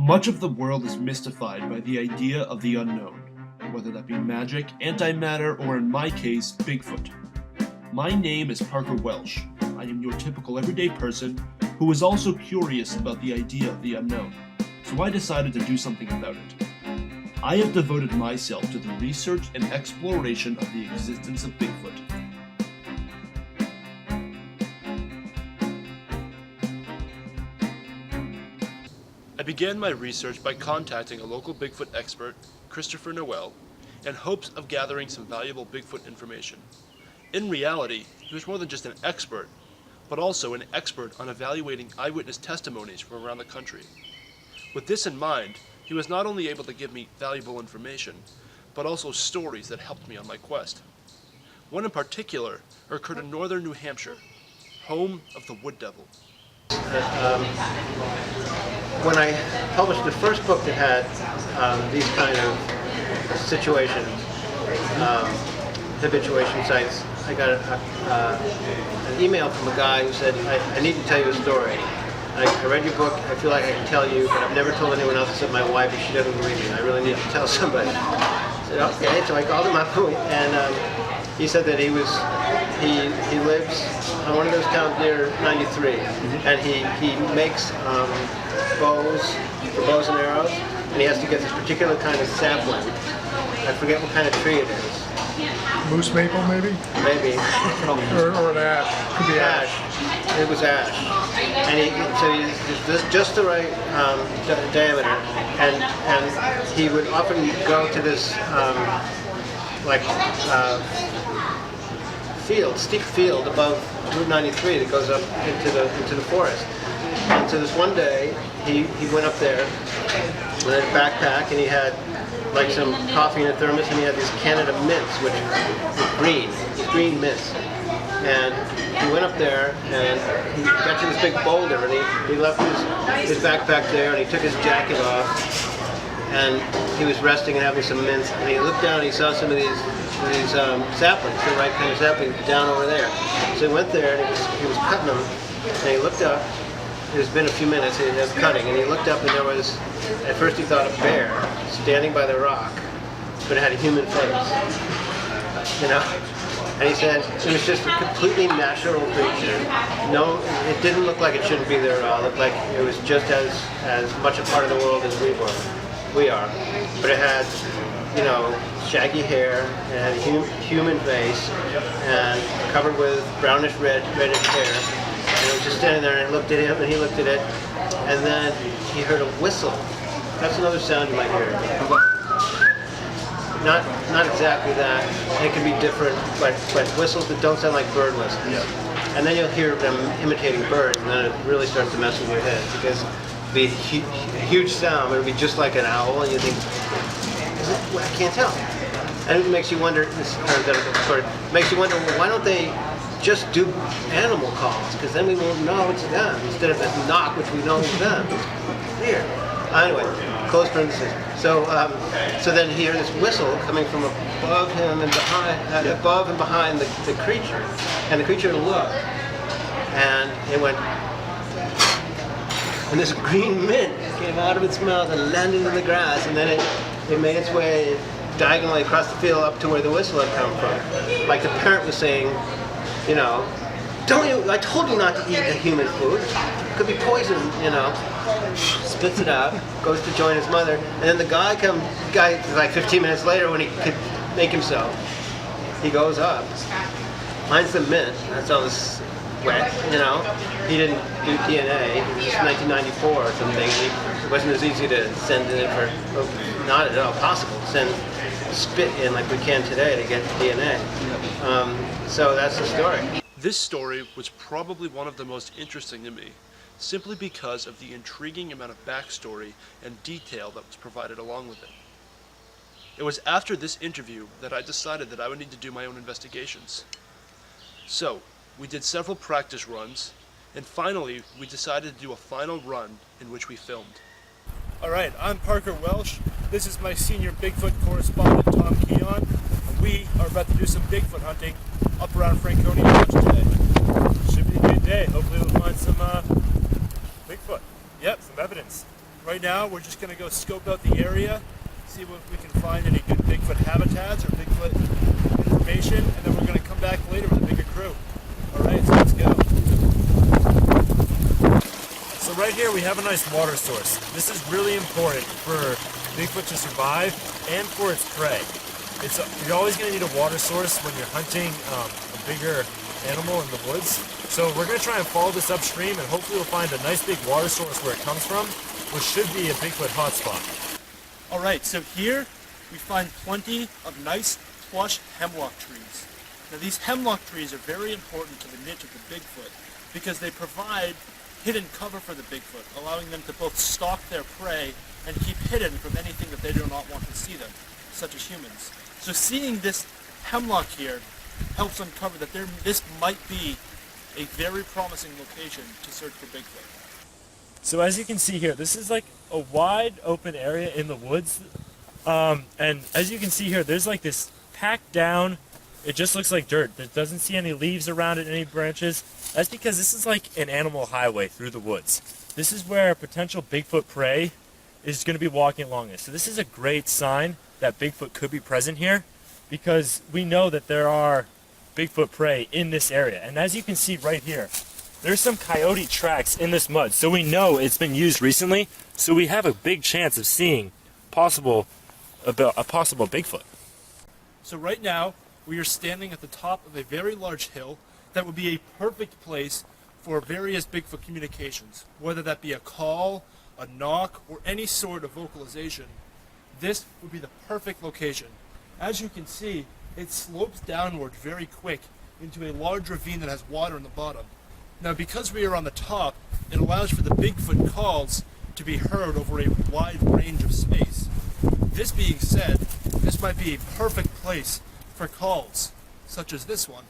Much of the world is mystified by the idea of the unknown, whether that be magic, antimatter, or in my case, Bigfoot. My name is Parker Welsh. I am your typical everyday person who is also curious about the idea of the unknown, so I decided to do something about it. I have devoted myself to the research and exploration of the existence of Bigfoot. I began my research by contacting a local Bigfoot expert, Christopher Noel, in hopes of gathering some valuable Bigfoot information. In reality, he was more than just an expert, but also an expert on evaluating eyewitness testimonies from around the country. With this in mind, he was not only able to give me valuable information, but also stories that helped me on my quest. One in particular occurred in northern New Hampshire, home of the Wood Devil. When I published the first book that had these kind of situations, habituation sites, I got an email from a guy who said, I need to tell you a story. I read your book, I feel like I can tell you, but I've never told anyone else except my wife, and she doesn't believe me. I really need to tell somebody. I said, okay, so I called him up, and he said that he lives on one of those towns near 93, and he makes bows and arrows, and he has to get this particular kind of sapling. I forget what kind of tree it is. Moose maple, maybe? Maybe. or an ash. Could be ash. It was ash. And so he's just the right diameter, and he would often go to this steep field above Route 93 that goes up into the forest. And so this one day, he went up there with a backpack, and he had like some coffee in a thermos, and he had these Canada mints, which were green mints. And he went up there, and he got to this big boulder, and he left his backpack there, and he took his jacket off, and he was resting and having some mints, and he looked down and he saw some of these saplings, the right kind of saplings, down over there. So he went there, and he was cutting them, and he looked up. It's been a few minutes, and he was cutting, and he looked up, and there was, at first he thought, a bear standing by the rock, but it had a human face, And he said it was just a completely natural creature. No, it didn't look like it shouldn't be there at all. It looked like it was just as much a part of the world as we are. But it had, shaggy hair, and a human face, and covered with brownish reddish hair. And it was just standing there, and I looked at him, and he looked at it, and then he heard a whistle. That's another sound you might hear. Not exactly that. It can be different, but whistles that don't sound like bird whistles. Yeah. And then you'll hear them imitating birds, and then it really starts to mess with your head, because it'll be a huge sound, but it'll be just like an owl, and you think, I can't tell. And it makes you wonder, this parenthetical story, makes you wonder, well, why don't they just do animal calls, because then we won't know it's them, instead of this knock, which we know is them. Weird. Anyway, close parenthesis. So then he heard this whistle coming from above him and behind the creature, and the creature looked, and it went, and this green mint came out of its mouth and landed in the grass, and then it made its way diagonally across the field up to where the whistle had come from. Like the parent was saying, I told you not to eat the human food. It could be poison, Spits it out, goes to join his mother, and then the guy like 15 minutes later, when he could make himself, he goes up, finds the mint, that's all this wet, He didn't do DNA, it was 1994 or something, and it wasn't as easy to send it in not at all possible, send spit in like we can today to get DNA. So that's the story. This story was probably one of the most interesting to me, simply because of the intriguing amount of backstory and detail that was provided along with it. It was after this interview that I decided that I would need to do my own investigations. So, we did several practice runs, and finally we decided to do a final run in which we filmed. Alright, I'm Parker Welsh. This is my senior Bigfoot correspondent, Tom Keon, and we are about to do some Bigfoot hunting up around Franconia Lodge today. Should be a good day. Hopefully we'll find some Bigfoot. Yep, some evidence. Right now, we're just going to go scope out the area, see if we can find any good Bigfoot habitats or Bigfoot information, and then we're going to come back later with a bigger crew. All right, so let's go. So right here, we have a nice water source. This is really important for Bigfoot to survive and for its prey. You're always going to need a water source when you're hunting a bigger animal in the woods. So we're going to try and follow this upstream, and hopefully we'll find a nice big water source where it comes from, which should be a Bigfoot hotspot. All right, so here we find plenty of nice plush hemlock trees. Now these hemlock trees are very important to the niche of the Bigfoot because they provide hidden cover for the Bigfoot, allowing them to both stalk their prey and keep hidden from anything that they do not want to see them, such as humans. So seeing this hemlock here helps uncover that this might be a very promising location to search for Bigfoot. So as you can see here, this is like a wide open area in the woods. And as you can see here, there's like this packed down, it just looks like dirt. There doesn't see any leaves around it, any branches. That's because this is like an animal highway through the woods. This is where potential Bigfoot prey is going to be walking along this. So this is a great sign that Bigfoot could be present here because we know that there are Bigfoot prey in this area. And as you can see right here, there's some coyote tracks in this mud. So we know it's been used recently. So we have a big chance of seeing a possible Bigfoot. So right now, we are standing at the top of a very large hill that would be a perfect place for various Bigfoot communications, whether that be a call, a knock, or any sort of vocalization. This would be the perfect location. As you can see, it slopes downward very quick into a large ravine that has water in the bottom. Now, because we are on the top, it allows for the Bigfoot calls to be heard over a wide range of space. This being said, this might be a perfect place for calls, such as this one.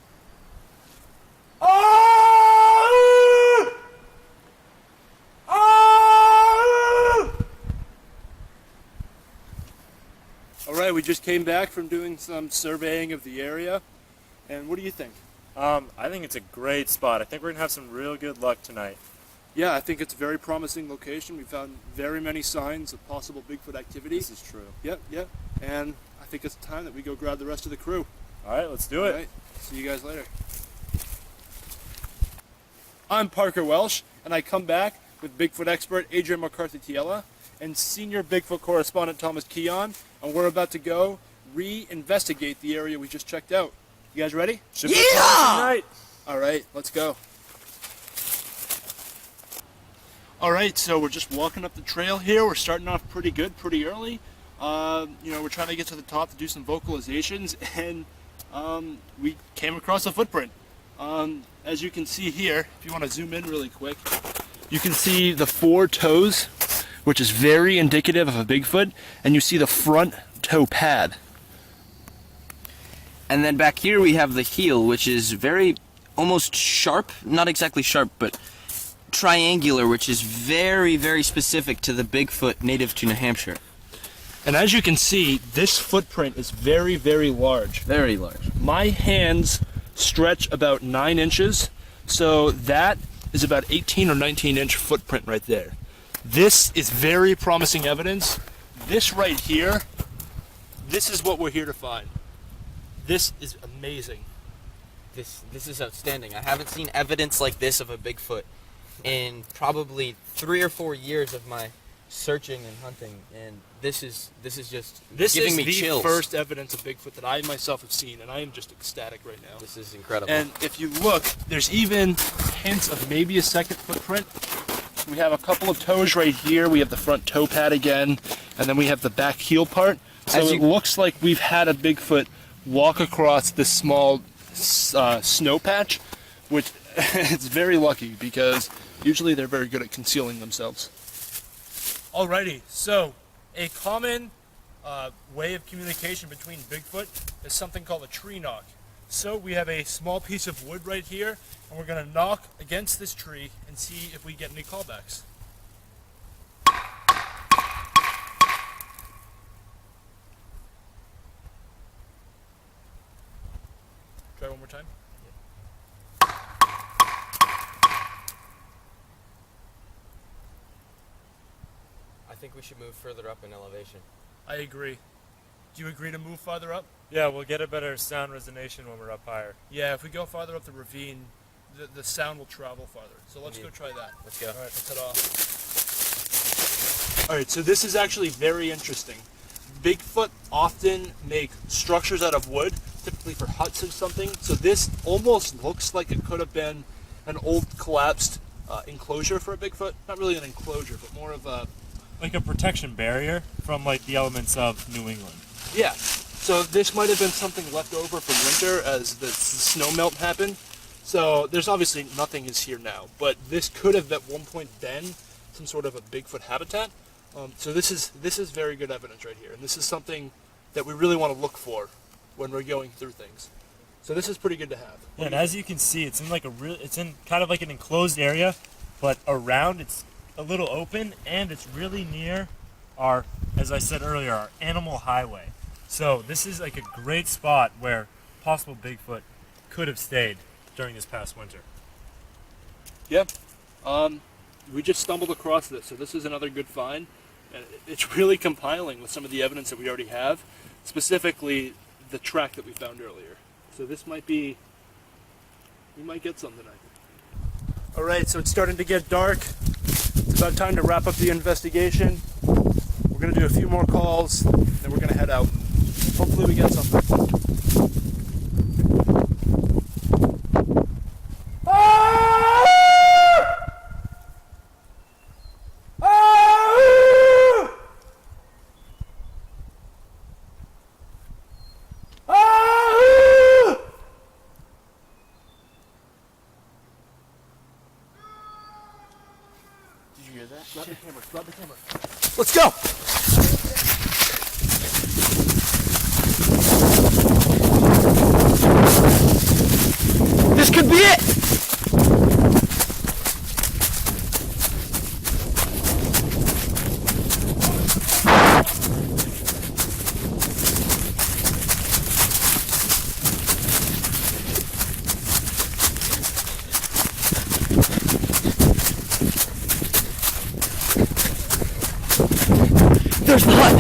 All right, we just came back from doing some surveying of the area, and what do you think? I think it's a great spot. I think we're going to have some real good luck tonight. Yeah, I think it's a very promising location. We found very many signs of possible Bigfoot activity. This is true. Yep, and I think it's time that we go grab the rest of the crew. All right, let's do it. All right, see you guys later. I'm Parker Welsh, and I come back with Bigfoot expert Adrian McCarthy-Tiella and senior Bigfoot correspondent Thomas Keon, and we're about to go re-investigate the area we just checked out. You guys ready? Should be a promising night. All right, let's go. All right, so we're just walking up the trail here. We're starting off pretty good, pretty early. We're trying to get to the top to do some vocalizations, and we came across a footprint. As you can see here, if you want to zoom in really quick, you can see the 4 toes, which is very indicative of a Bigfoot, and you see the front toe pad. And then back here we have the heel, which is very almost sharp, not exactly sharp, but triangular, which is very, very specific to the Bigfoot native to New Hampshire. And as you can see, this footprint is very, very large. Very large. My hands stretch about 9 inches, so that is about 18 or 19 inch footprint right there. This is very promising evidence. This right here, this is what we're here to find. This is amazing. This is outstanding. I haven't seen evidence like this of a Bigfoot in probably 3 or 4 years of my searching and hunting, and this is just giving me chills. This is the first evidence of Bigfoot that I myself have seen, and I am just ecstatic right now. This is incredible. And if you look, there's even hints of maybe a second footprint. We have a couple of toes right here. We have the front toe pad again, and then we have the back heel part. So it looks like we've had a Bigfoot walk across this small snow patch, which it's very lucky because usually they're very good at concealing themselves. Alrighty, so a common way of communication between Bigfoot is something called a tree knock. So we have a small piece of wood right here, and we're going to knock against this tree and see if we get any callbacks. Try one more time. I think we should move further up in elevation. I agree. Do you agree to move farther up? Yeah, we'll get a better sound resonation when we're up higher. Yeah, if we go farther up the ravine, the sound will travel farther. So let's go try that. Let's go. All right, let's head off. All right, so this is actually very interesting. Bigfoot often make structures out of wood, typically for huts or something. So this almost looks like it could have been an old collapsed enclosure for a Bigfoot. Not really an enclosure, but more of a... Like a protection barrier from like the elements of New England. Yeah. So this might have been something left over from winter as the snow melt happened. So there's obviously nothing is here now, but this could have at one point been some sort of a Bigfoot habitat. So this is very good evidence right here, and this is something that we really want to look for when we're going through things. So this is pretty good to have. Yeah, and as you can see, it's in like it's in kind of like an enclosed area, but around it's a little open, and it's really near our, as I said earlier, our animal highway. So this is like a great spot where possible Bigfoot could have stayed during this past winter. Yeah. We just stumbled across this, so this is another good find. And it's really compiling with some of the evidence that we already have, specifically the track that we found earlier. So this might be, we might get something, I think. All right, so it's starting to get dark. It's about time to wrap up the investigation. We're gonna do a few more calls, then we're gonna head out. Hopefully we get something. Did you hear that? Grab the camera, grab the camera. Let's go! This could be it! There's the hut!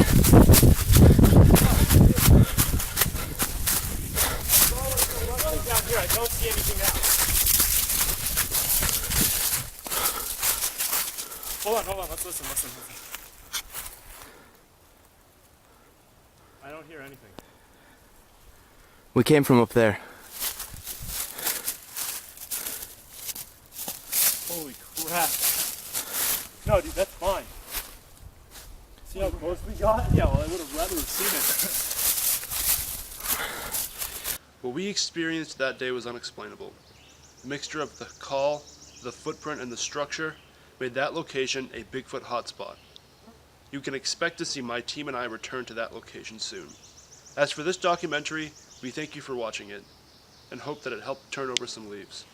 Down here, I don't see anything now. Hold on, let's listen. I don't hear anything. We came from up there. Holy crap. No, dude, that's fine. See how close we got? Yeah, well, I would have rather have seen it. What we experienced that day was unexplainable. The mixture of the call, the footprint, and the structure made that location a Bigfoot hotspot. You can expect to see my team and I return to that location soon. As for this documentary, we thank you for watching it, and hope that it helped turn over some leaves.